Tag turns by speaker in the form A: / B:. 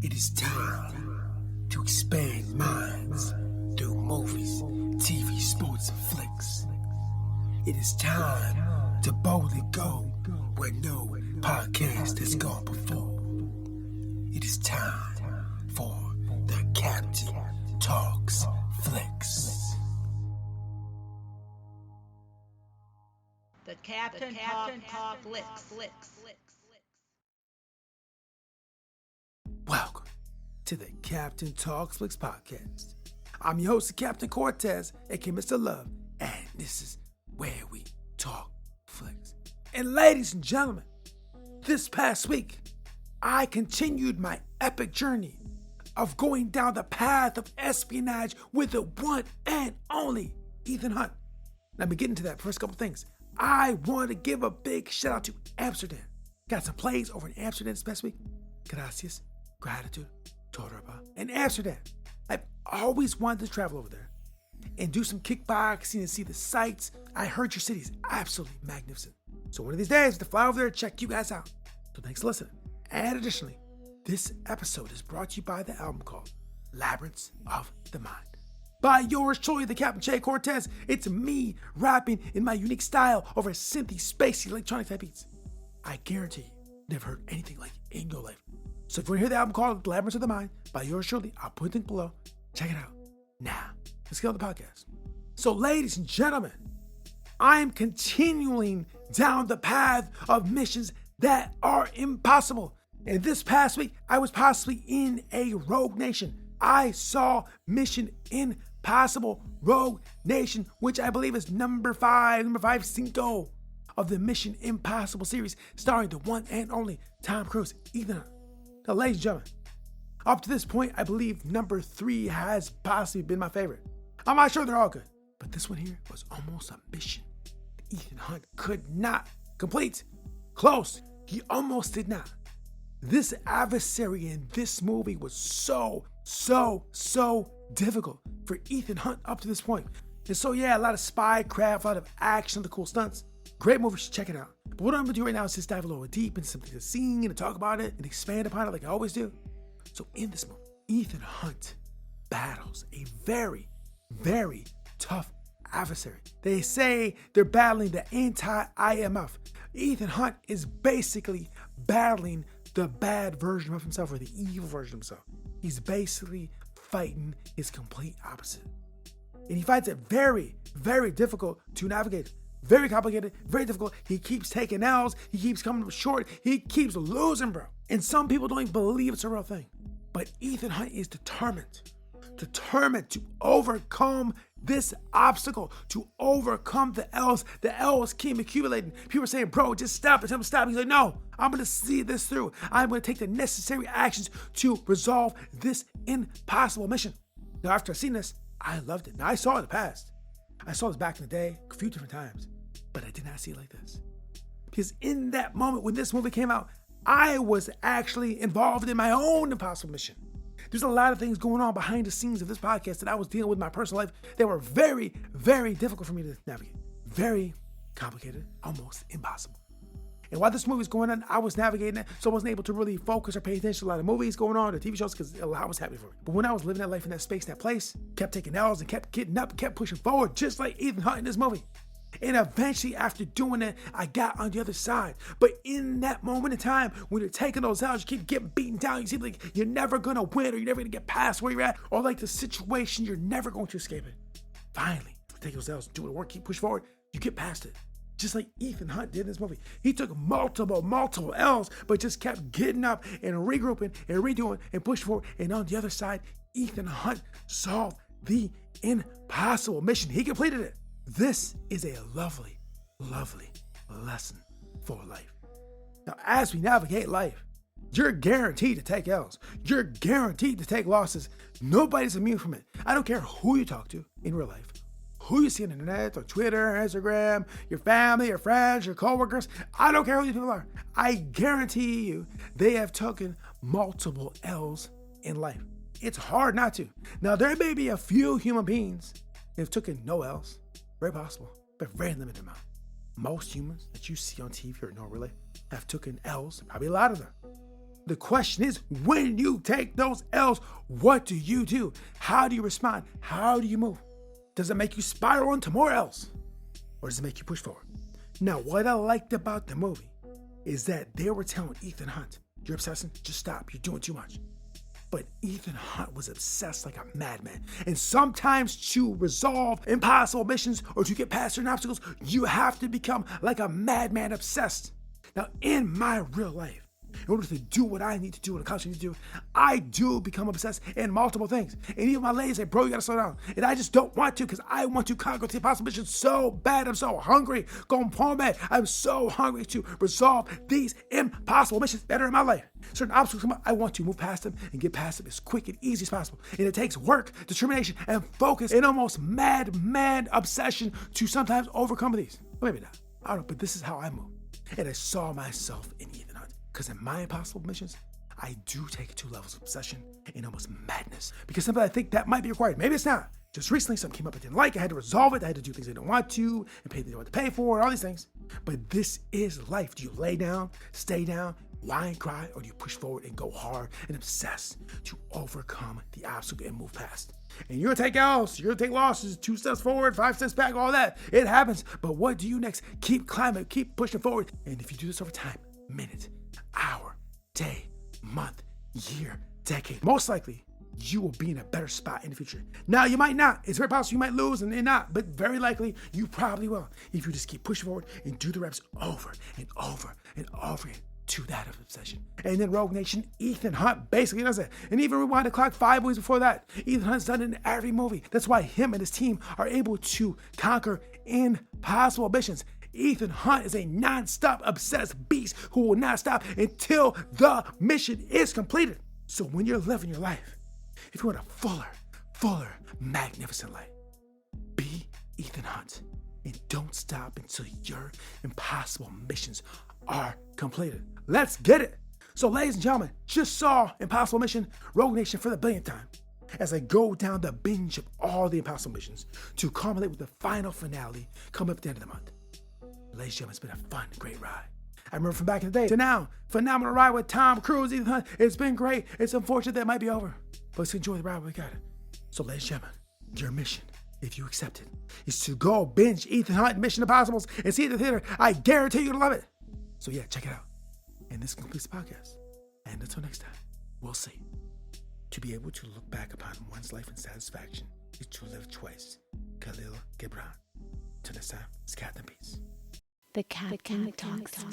A: It is time to expand minds through movies, TV, sports, and flicks. It is time to boldly go where no podcast has gone before. It is time for the Captain Talks Flicks.
B: The Captain Talk Flicks.
A: Welcome to the Captain Talks Flicks podcast. I'm your host, Captain Cortez, aka Mr. Love, and this is where we talk flicks. And ladies and gentlemen, this past week, I continued my epic journey of going down the path of espionage with the one and only Ethan Hunt. Now, we get into that first couple things. I want to give a big shout out to Amsterdam. Got some plays over in Amsterdam this past week. Gracias, gratitude, Toraba, and Amsterdam. I've always wanted to travel over there and do some kickboxing and see the sights. I heard your city is absolutely magnificent. So one of these days, to fly over there and check you guys out. So thanks for listening. And additionally, this episode is brought to you by the album called Labyrinths of the Mind. By yours truly, the Captain Che Cortez. It's me rapping in my unique style over synthy, spacey, electronic type beats. I guarantee you never heard anything like it in your life. So if you want to hear the album called Labyrinths of the Mind by yours truly, I'll put the link below. Check it out. Now, let's get on the podcast. So ladies and gentlemen, I am continuing down the path of missions that are impossible. And this past week, I was possibly in a rogue nation. I saw Mission Impossible Rogue Nation, which I believe is number five cinco of the Mission Impossible series, starring the one and only Tom Cruise, Ethan Hunt. Now, ladies and gentlemen, up to this point, I believe number 3 has possibly been my favorite. I'm not sure they're all good, but this one here was almost a mission Ethan Hunt could not complete. Close, he almost did not. This adversary in this movie was so difficult for Ethan Hunt up to this point. And so yeah, a lot of spy craft, a lot of action, the cool stunts. Great movie, you should check it out. But what I'm gonna do right now is just dive a little deep into something to sing and to talk about it and expand upon it like I always do. So in this movie, Ethan Hunt battles a very tough adversary. They say they're battling the anti-IMF. Ethan Hunt is basically battling the bad version of himself or the evil version of himself. He's basically fighting his complete opposite. And he finds it very difficult to navigate. Very complicated, very difficult. He keeps taking L's. He keeps coming up short. He keeps losing, bro. And some people don't even believe it's a real thing. But Ethan Hunt is determined to overcome this obstacle, to overcome the L's. The L's keep accumulating. People are saying, bro, just stop it. Tell him to stop. He's like, no, I'm going to see this through. I'm going to take the necessary actions to resolve this impossible mission. Now, after I've seen this, I loved it. Now, I saw it in the past. I saw this back in the day a few different times, but I did not see it like this. Because in that moment when this movie came out, I was actually involved in my own impossible mission. There's a lot of things going on behind the scenes of this podcast that I was dealing with in my personal life that were very difficult for me to navigate. Very complicated, almost impossible. And while this movie was going on, I was navigating it, so I wasn't able to really focus or pay attention to a lot of movies going on or TV shows because a lot was happening for me. But when I was living that life in that space, that place, kept taking L's and kept getting up, kept pushing forward, just like Ethan Hunt in this movie. And eventually, after doing that, I got on the other side. But in that moment in time, when you're taking those L's, you keep getting beaten down. You seem like you're never going to win or you're never going to get past where you're at. Or like the situation, you're never going to escape it. Finally, take those L's, do the work, keep pushing forward, you get past it. Just like Ethan Hunt did in this movie. He took multiple L's, but just kept getting up and regrouping and redoing and pushing forward. And on the other side, Ethan Hunt solved the impossible mission. He completed it. This is a lovely lesson for life. Now, as we navigate life, you're guaranteed to take L's. You're guaranteed to take losses. Nobody's immune from it. I don't care who you talk to in real life, who you see on the internet, on Twitter, Instagram, your family, your friends, your coworkers. I don't care who these people are. I guarantee you they have taken multiple L's in life. It's hard not to. Now, there may be a few human beings that have taken no L's. Very possible, but very limited amount. Most humans that you see on TV or in real life have taken L's, probably a lot of them. The question is, when you take those L's, what do you do? How do you respond? How do you move? Does it make you spiral into more L's? Or does it make you push forward? Now, what I liked about the movie is that they were telling Ethan Hunt, you're obsessing, just stop, you're doing too much. But Ethan Hunt was obsessed like a madman. And sometimes to resolve impossible missions or to get past certain obstacles, you have to become like a madman obsessed. Now, in my real life, in order to do what I need to do and accomplish what I need to do, I do become obsessed in multiple things. And even my ladies say, bro, you gotta slow down. And I just don't want to because I want to conquer the impossible mission so bad. I'm so hungry. I'm so hungry to resolve these impossible missions that are in my life. Certain obstacles come up, I want to move past them and get past them as quick and easy as possible. And it takes work, determination, and focus and almost mad obsession to sometimes overcome these. Or maybe not. I don't know, but this is how I move. And I saw myself in Ethan Hunt. Because in my impossible missions, I do take it to levels of obsession and almost madness. Because sometimes I think that might be required. Maybe it's not. Just recently, something came up I didn't like. I had to resolve it. I had to do things I didn't want to and pay what I want to pay for, all these things. But this is life. Do you lay down, stay down, whine, cry, or do you push forward and go hard and obsess to overcome the obstacle and move past? And you're gonna take L's, you're gonna take losses, 2 steps forward, 5 steps back, all that. It happens. But what do you next? Keep climbing, keep pushing forward. And if you do this over time, minute, hour, day, month, year, decade, most likely you will be in a better spot in the future. Now, you might not. It's very possible you might lose and not, but very likely you probably will if you just keep pushing forward and do the reps over and over and over again to that of obsession. And then Rogue Nation, Ethan Hunt basically does it. And even rewind the clock 5 movies before that, Ethan Hunt's done it in every movie. That's why him and his team are able to conquer impossible missions. Ethan Hunt is a non-stop obsessed beast who will not stop until the mission is completed. So when you're living your life, if you want a fuller, magnificent life, be Ethan Hunt and don't stop until your impossible missions are completed. Let's get it. So ladies and gentlemen, just saw Impossible Mission Rogue Nation for the billionth time as I go down the binge of all the impossible missions to culminate with the final finale coming up at the end of the month. Ladies and gentlemen, it's been a fun, great ride. I remember from back in the day to now, phenomenal ride with Tom Cruise, Ethan Hunt. It's been great. It's unfortunate that it might be over, but let's enjoy the ride we got. So ladies and gentlemen, your mission, if you accept it, is to go binge Ethan Hunt Mission Impossibles and see it in the theater. I guarantee you'll love it. So yeah, check it out. And this completes the podcast. And until next time, we'll see. To be able to look back upon one's life in satisfaction is to live twice. Khalil Gibran. Till next time, it's Captain Peace.
C: The Captain Talks.